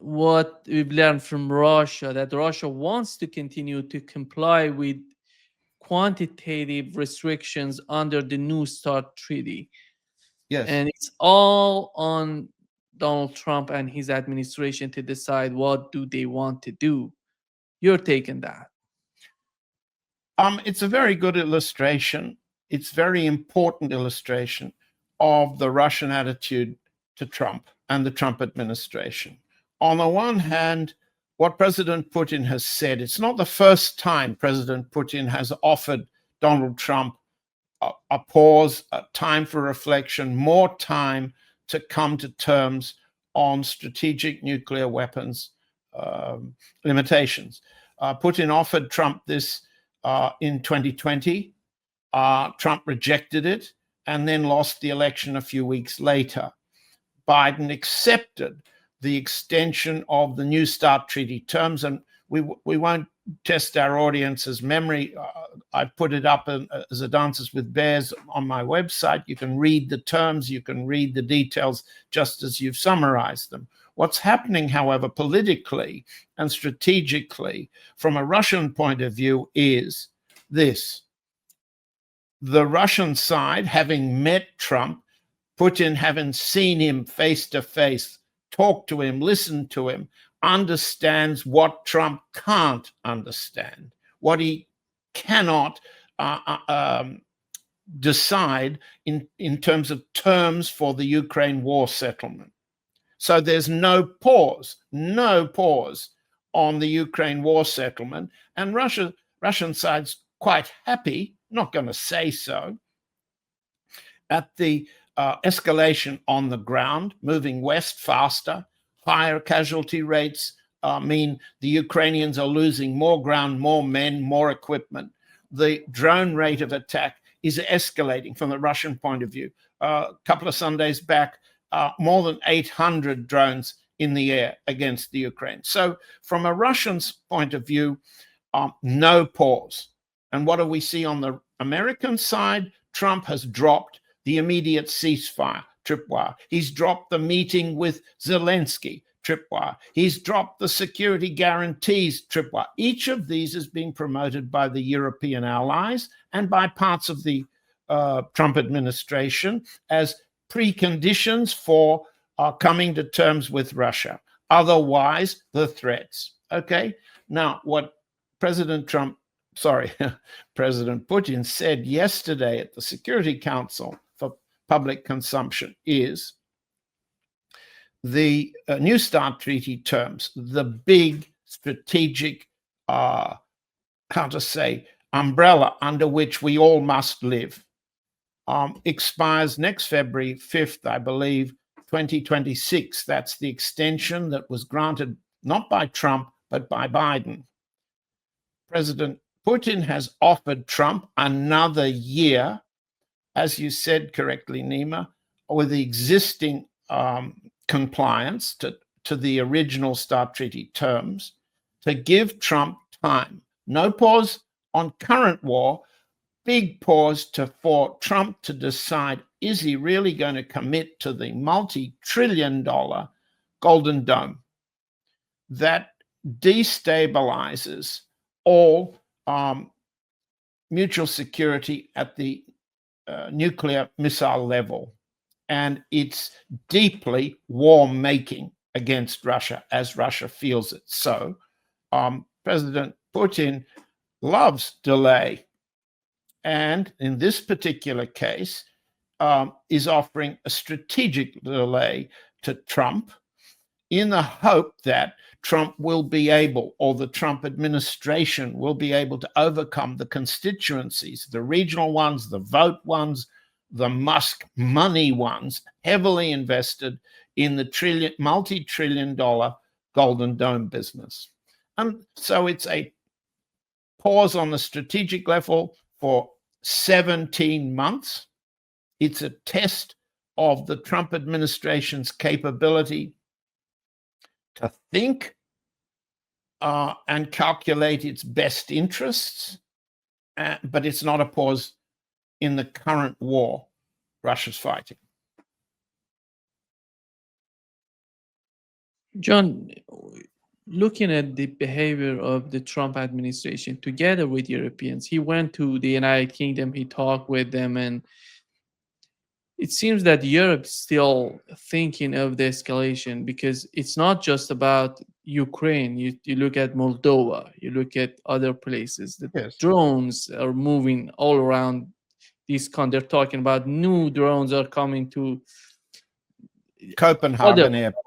what we've learned from Russia, that Russia wants to continue to comply with quantitative restrictions under the New START Treaty. Yes. And it's all on Donald Trump and his administration to decide what do they want to do. You're taking that. It's a very good illustration. It's very important illustration of the Russian attitude to Trump and the Trump administration. On the one hand, what President Putin has said, it's not the first time President Putin has offered Donald Trump a pause, a time for reflection, more time to come to terms on strategic nuclear weapons limitations. Putin offered Trump this in 2020. Trump rejected it and then lost the election a few weeks later. Biden accepted the extension of the New START Treaty terms, and we won't test our audience's memory. I put it up as a Dances with Bears on my website. You can read the terms, you can read the details just as you've summarized them. What's happening, however, politically and strategically from a Russian point of view is this. The Russian side, having met Trump, Putin having seen him face to face, talk to him, listen to him, understands what Trump can't understand, what he cannot decide in terms of terms for the Ukraine war settlement. So there's no pause on the Ukraine war settlement. And Russian side's quite happy, not going to say so, at the escalation on the ground, moving west faster. Higher casualty rates mean the Ukrainians are losing more ground, more men, more equipment. The drone rate of attack is escalating from the Russian point of view. A couple of Sundays back, more than 800 drones in the air against the Ukraine. So from a Russian's point of view, no pause. And what do we see on the American side? Trump has dropped the immediate ceasefire, tripwire. He's dropped the meeting with Zelensky, tripwire. He's dropped the security guarantees, tripwire. Each of these is being promoted by the European allies and by parts of the Trump administration as preconditions for coming to terms with Russia. Otherwise, the threats. Okay? Now, what President Putin said yesterday at the Security Council for public consumption is the New START Treaty terms, the big strategic, umbrella under which we all must live, expires next February 5th, I believe, 2026. That's the extension that was granted not by Trump, but by Biden. President Putin has offered Trump another year, as you said correctly, Nima, with the existing compliance to the original START Treaty terms, to give Trump time. No pause on current war, big pause for Trump to decide, is he really going to commit to the multi-trillion-dollar Golden Dome that destabilizes all mutual security at the nuclear missile level. And it's deeply war-making against Russia, as Russia feels it. So President Putin loves delay. And in this particular case, is offering a strategic delay to Trump in the hope that Trump will be able, or the Trump administration will be able to overcome the constituencies, the regional ones, the vote ones, the Musk money ones, heavily invested in the multi-trillion-dollar Golden Dome business. And so it's a pause on the strategic level for 17 months. It's a test of the Trump administration's capability to think and calculate its best interests, but it's not a pause in the current war Russia's fighting. John, looking at the behavior of the Trump administration together with Europeans, he went to the United Kingdom, he talked with them, and it seems that Europe's still thinking of the escalation because it's not just about Ukraine. You look at Moldova, you look at other places. The Yes. drones are moving all around this country. They're talking about new drones are coming to other. Copenhagen Airport.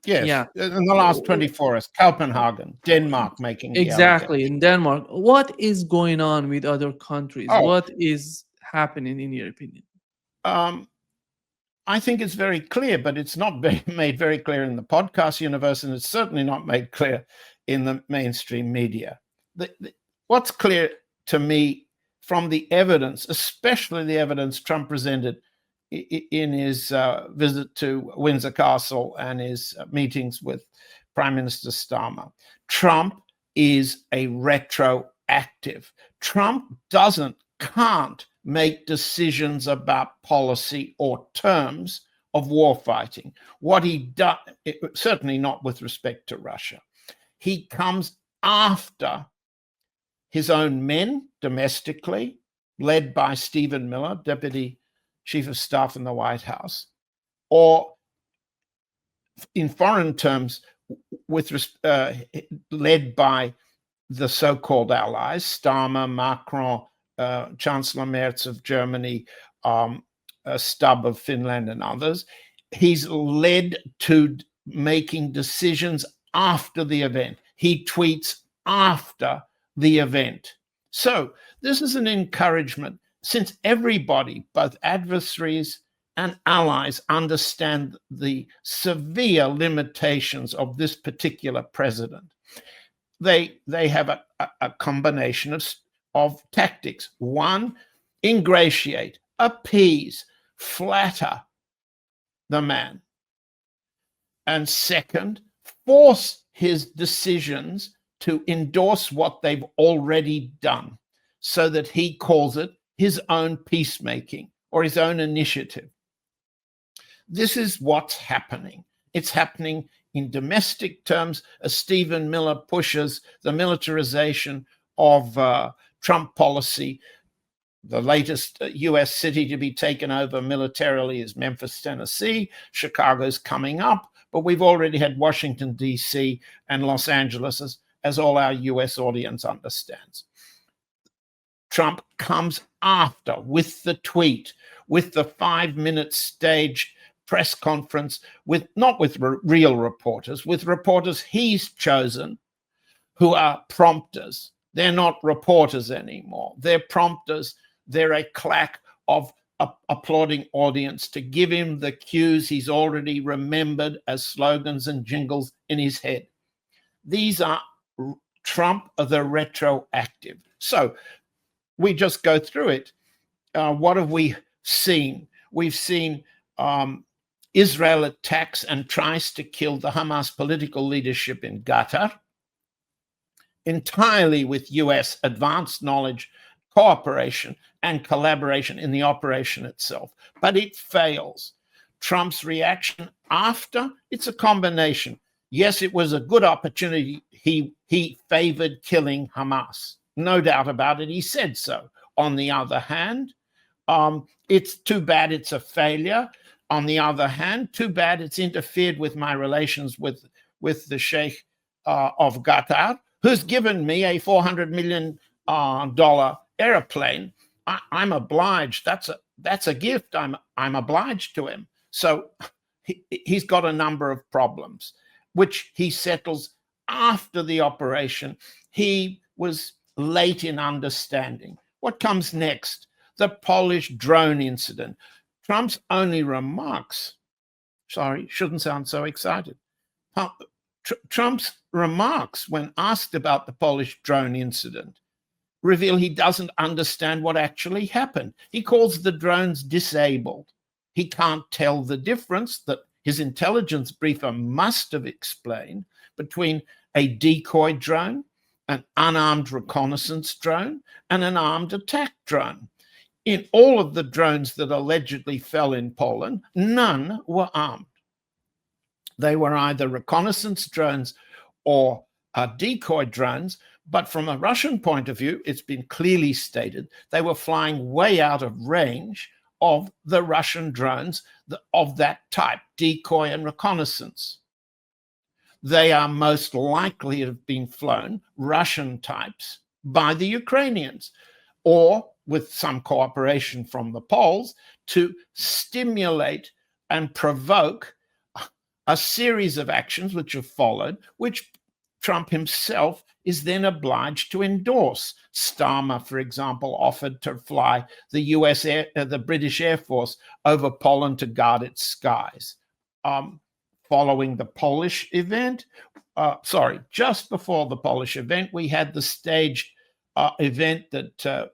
Yes. Yeah, In the last 24 hours, Copenhagen, Denmark making the exactly. allegation. In Denmark, what is going on with other countries? Oh, What is happening in your opinion? I think it's very clear, but it's not made very clear in the podcast universe, and it's certainly not made clear in the mainstream media. What's clear to me from the evidence, especially the evidence Trump presented in his visit to Windsor Castle and his meetings with Prime Minister Starmer, Trump is a retroactive. Trump can't make decisions about policy or terms of warfighting. What he does, certainly not with respect to Russia, he comes after his own men domestically, led by Stephen Miller, Deputy Chief of Staff in the White House, or in foreign terms, led by the so-called allies, Starmer, Macron, Chancellor Merz of Germany, Stubb of Finland, and others. He's led to making decisions after the event. He tweets after the event. So this is an encouragement, since everybody, both adversaries and allies, understand the severe limitations of this particular president. They have a combination of tactics. One, ingratiate, appease, flatter the man. And second, force his decisions to endorse what they've already done, so that he calls it his own peacemaking or his own initiative. This is what's happening. It's happening in domestic terms as Stephen Miller pushes the militarization of Trump policy. The latest US city to be taken over militarily is Memphis, Tennessee. Chicago's coming up, but we've already had Washington, D.C. and Los Angeles, as all our US audience understands. Trump comes after with the tweet, with the 5-minute staged press conference, not with real reporters, with reporters he's chosen who are prompters. They're not reporters anymore. They're prompters. They're a claque of applauding audience to give him the cues he's already remembered as slogans and jingles in his head. These are Trump of the retroactive. So we just go through it. What have we seen? We've seen Israel attacks and tries to kill the Hamas political leadership in Qatar, entirely with US advanced knowledge, cooperation, and collaboration in the operation itself. But it fails. Trump's reaction after, it's a combination. Yes, it was a good opportunity. He favored killing Hamas. No doubt about it. He said so. On the other hand, it's too bad it's a failure. On the other hand, too bad it's interfered with my relations with the Sheikh of Qatar, who's given me a $400 million airplane. I'm obliged. That's a gift. I'm obliged to him. So he's got a number of problems, which he settles after the operation. He was late in understanding. What comes next? The Polish drone incident. Trump's only remarks, shouldn't sound so excited. Trump's remarks, when asked about the Polish drone incident, reveal he doesn't understand what actually happened. He calls the drones disabled. He can't tell the difference that his intelligence briefer must have explained between a decoy drone, an unarmed reconnaissance drone, and an armed attack drone. In all of the drones that allegedly fell in Poland, none were armed. They were either reconnaissance drones or decoy drones. But from a Russian point of view, it's been clearly stated they were flying way out of range of the Russian drones of that type, decoy and reconnaissance. They are most likely to have been flown, Russian types, by the Ukrainians, or with some cooperation from the Poles, to stimulate and provoke a series of actions which have followed, which Trump himself is then obliged to endorse. Starmer, for example, offered to fly the British Air Force over Poland to guard its skies. Following the Polish event, just before the Polish event, we had the staged event that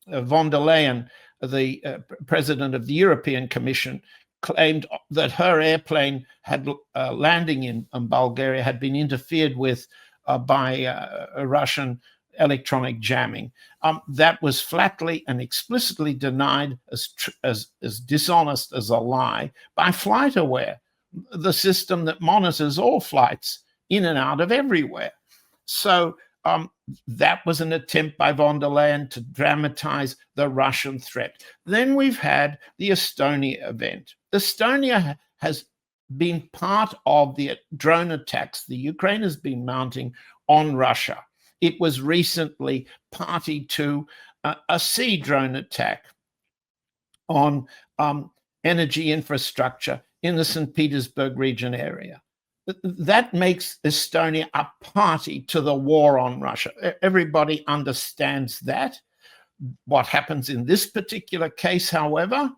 von der Leyen, the president of the European Commission, claimed that her airplane had landing in Bulgaria had been interfered with by Russian electronic jamming. That was flatly and explicitly denied as dishonest as a lie by FlightAware, the system that monitors all flights in and out of everywhere. So that was an attempt by von der Leyen to dramatize the Russian threat. Then we've had the Estonia event. Estonia has been part of the drone attacks the Ukraine has been mounting on Russia. It was recently party to a sea drone attack on energy infrastructure in the St. Petersburg region area. That makes Estonia a party to the war on Russia. Everybody understands that. What happens in this particular case, however,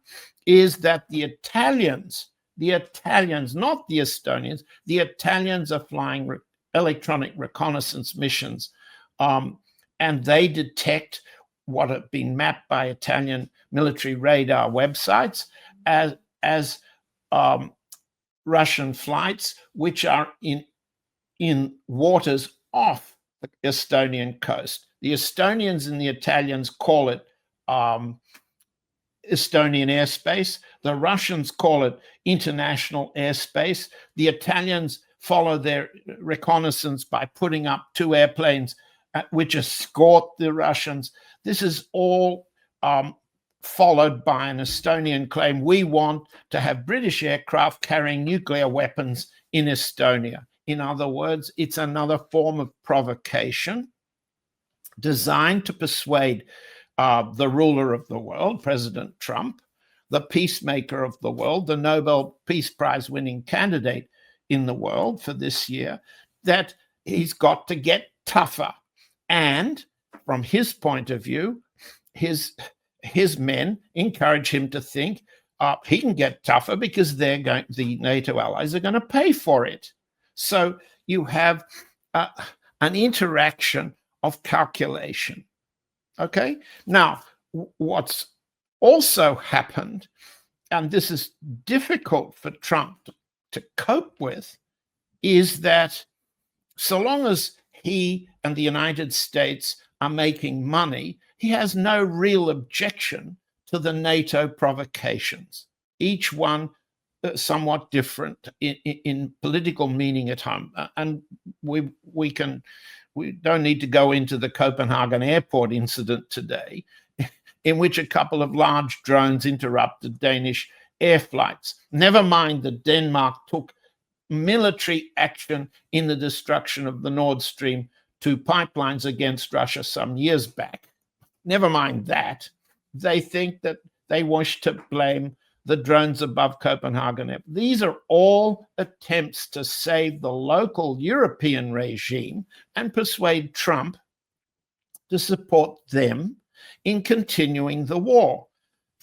is that the Italians, not the Estonians, the Italians are flying electronic reconnaissance missions, and they detect what have been mapped by Italian military radar websites as Russian flights, which are in waters off the Estonian coast. The Estonians and the Italians call it Estonian airspace. The Russians call it international airspace. The Italians follow their reconnaissance by putting up two airplanes which escort the Russians. This is all followed by an Estonian claim: we want to have British aircraft carrying nuclear weapons in Estonia. In other words, it's another form of provocation designed to persuade the ruler of the world, President Trump, the peacemaker of the world, the Nobel Peace Prize winning candidate in the world for this year, that he's got to get tougher. And from his point of view, his men encourage him to think he can get tougher because the NATO allies are going to pay for it. So you have an interaction of calculation. Okay? Now, what's also happened, and this is difficult for Trump to cope with, is that so long as he and the United States are making money, he has no real objection to the NATO provocations, each one somewhat different in political meaning at home. And we don't need to go into the Copenhagen airport incident today, in which a couple of large drones interrupted Danish air flights. Never mind that Denmark took military action in the destruction of the Nord Stream 2 pipelines against Russia some years back. Never mind that. They think that they wish to blame the drones above Copenhagen. These are all attempts to save the local European regime and persuade Trump to support them in continuing the war.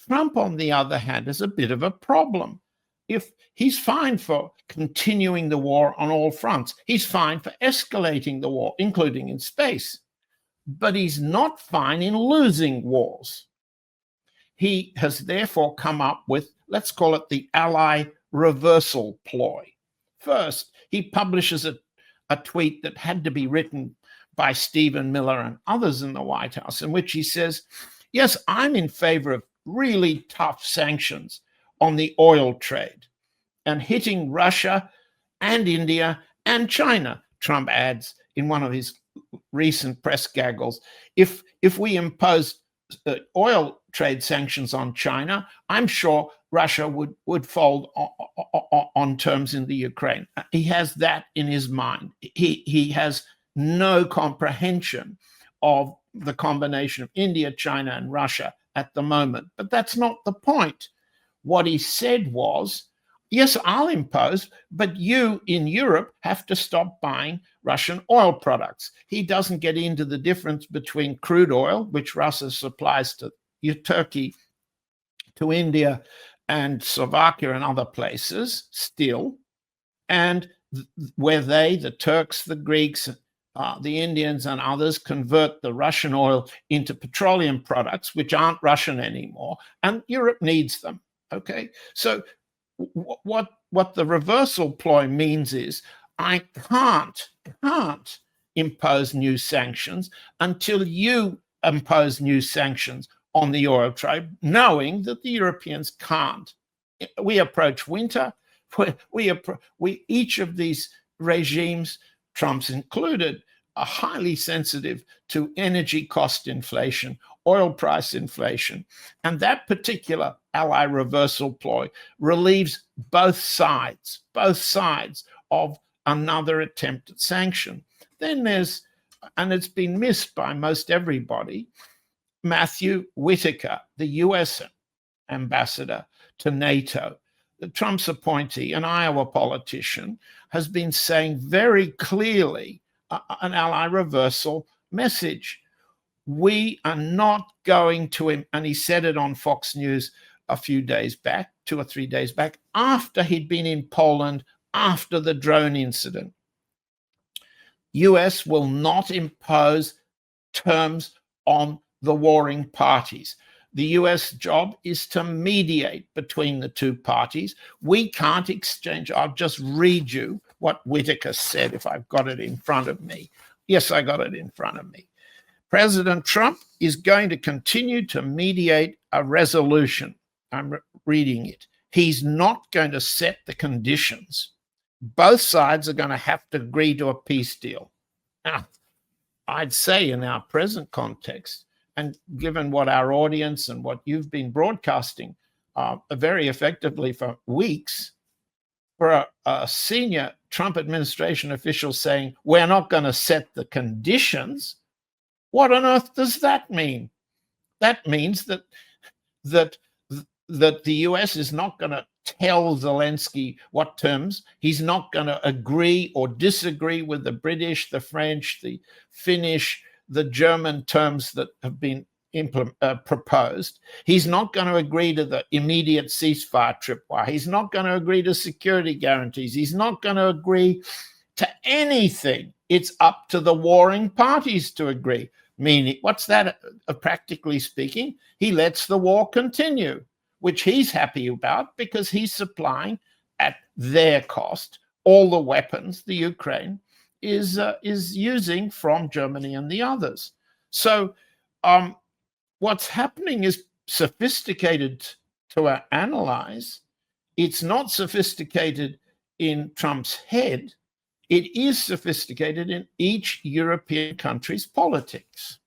Trump, on the other hand, is a bit of a problem. If he's fine for continuing the war on all fronts, he's fine for escalating the war, including in space, but he's not fine in losing wars. He has therefore come up with, let's call it the ally reversal ploy. First, he publishes a tweet that had to be written by Stephen Miller and others in the White House, in which he says, yes, I'm in favor of really tough sanctions on the oil trade. and hitting Russia and India and China, Trump adds in one of his recent press gaggles. If we impose oil trade sanctions on China, I'm sure Russia would fold on terms in the Ukraine. He has that in his mind. He has no comprehension of the combination of India, China, and Russia at the moment. But that's not the point. What he said was, yes, I'll impose, but you in Europe have to stop buying Russian oil products. He doesn't get into the difference between crude oil, which Russia supplies to Turkey, to India, and Slovakia and other places still, and where the Turks, the Greeks, the Indians and others convert the Russian oil into petroleum products, which aren't Russian anymore, and Europe needs them. Okay, so what the reversal ploy means is I can't impose new sanctions until you impose new sanctions on the oil trade, knowing that the Europeans can't. We approach winter. Each of these regimes, Trump's included, are highly sensitive to energy cost inflation, oil price inflation, and that particular ally reversal ploy relieves both sides of another attempt at sanction. Then there's, and it's been missed by most everybody, Matthew Whitaker, the US ambassador to NATO, Trump's appointee, an Iowa politician, has been saying very clearly an ally reversal message. We are not going to, and he said it on Fox News a few days back, 2 or 3 days back, after he'd been in Poland, after the drone incident. US will not impose terms on the warring parties. The US job is to mediate between the two parties. We can't exchange. I'll just read you what Whitaker said if I've got it in front of me. Yes, I got it in front of me. President Trump is going to continue to mediate a resolution. I'm reading it. He's not going to set the conditions. Both sides are going to have to agree to a peace deal. Now, I'd say in our present context, and given what our audience and what you've been broadcasting very effectively for weeks, for a senior Trump administration official saying, we're not going to set the conditions, what on earth does that mean? That means that the US is not going to tell Zelensky what terms. He's not going to agree or disagree with the British, the French, the Finnish, the German terms that have been proposed. He's not going to agree to the immediate ceasefire tripwire. He's not going to agree to security guarantees. He's not going to agree to anything. It's up to the warring parties to agree. Meaning, what's that, practically speaking? He lets the war continue, which he's happy about because he's supplying at their cost all the weapons the Ukraine is using from Germany and the others. So what's happening is sophisticated to analyze. It's not sophisticated in Trump's head. It is sophisticated in each European country's politics.